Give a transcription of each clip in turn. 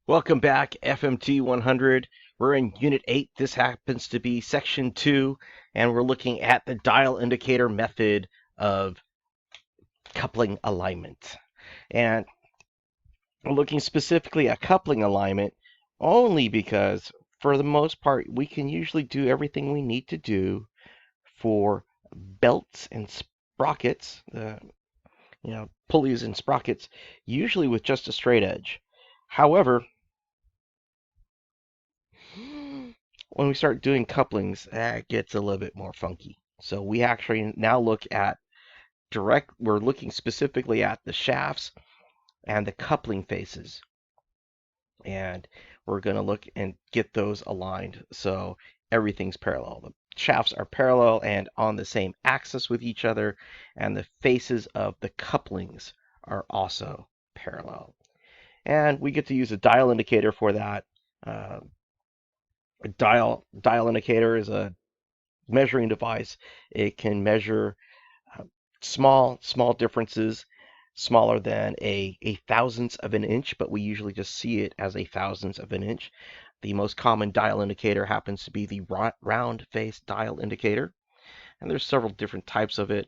Welcome back, FMT100. We're in Unit 8. This happens to be Section 2, and we're looking at the dial indicator method of coupling alignment. And we're looking specifically at coupling alignment only because, for the most part, we can usually do everything we need to do for belts and sprockets, pulleys and sprockets, usually with just a straight edge. However, when we start doing couplings, it gets a little bit more funky. So we actually now we're looking specifically at the shafts and the coupling faces. And we're going to look and get those aligned so everything's parallel. The shafts are parallel and on the same axis with each other, and the faces of the couplings are also parallel. And we get to use a dial indicator for that. A dial indicator is a measuring device. It can measure small differences, smaller than a thousandth of an inch, but we usually just see it as a thousandth of an inch. The most common dial indicator happens to be the round face dial indicator, and there's several different types of it.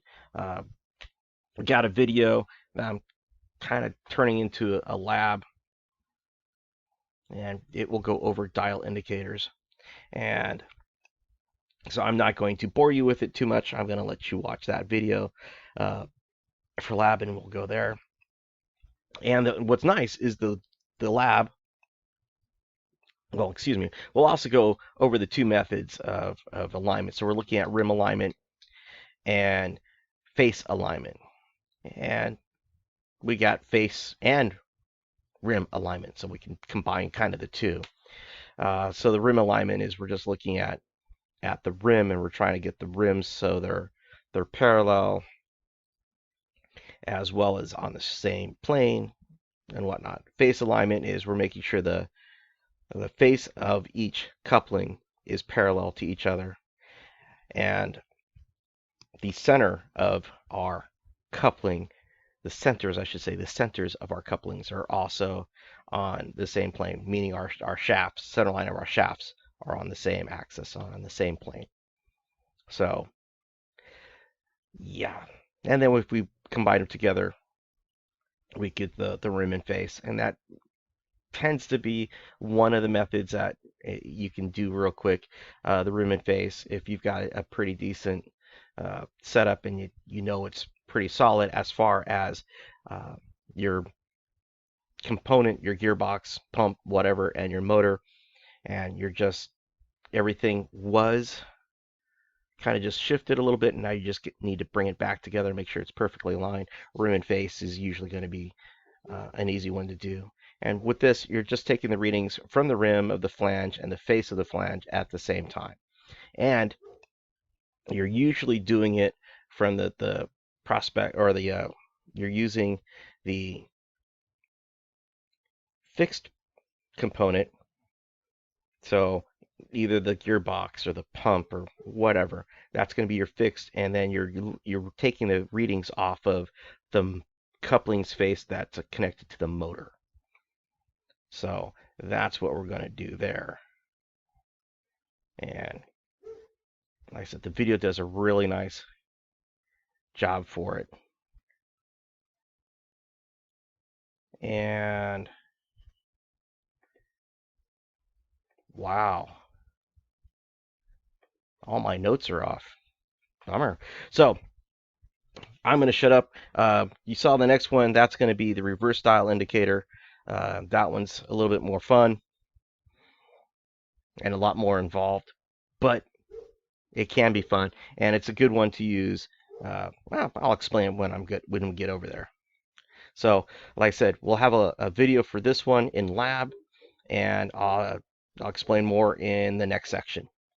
We got a video that I'm kind of turning into a lab, and it will go over dial indicators. And so I'm not going to bore you with it too much. I'm going to let you watch that video for lab, and we'll go there. And what's nice is the lab. Well, excuse me. We'll also go over the two methods of alignment. So we're looking at rim alignment and face alignment. And we got face and rim alignment, so we can combine kind of the two. So the rim alignment is we're just looking at the rim, and we're trying to get the rims so they're parallel as well as on the same plane and whatnot. Face alignment is we're making sure the face of each coupling is parallel to each other, and the center of our coupling, the centers of our couplings are also on the same plane, meaning our shafts, center line of our shafts are on the same axis, on the same plane. So yeah, and then if we combine them together, we get the rim and face, and that tends to be one of the methods that you can do real quick. The rim and face, if you've got a pretty decent setup and you know it's pretty solid as far as your component, your gearbox, pump, whatever, and your motor, and everything was kind of just shifted a little bit, and now you just need to bring it back together and make sure it's perfectly aligned. Rim and face is usually going to be an easy one to do. And with this, you're just taking the readings from the rim of the flange and the face of the flange at the same time. And you're usually doing it from the prospect, or you're using the fixed component. So either the gearbox or the pump or whatever, that's going to be your fixed, and then you're taking the readings off of the couplings face that's connected to the motor. So that's what we're going to do there. And like I said, the video does a really nice job for it. And wow, all my notes are off. Bummer. So I'm going to shut up. You saw the next one. That's going to be the reverse dial indicator. That one's a little bit more fun and a lot more involved, but it can be fun, and it's a good one to use. Well, I'll explain when we get over there. So, like I said, we'll have a video for this one in lab, and I'll explain more in the next section.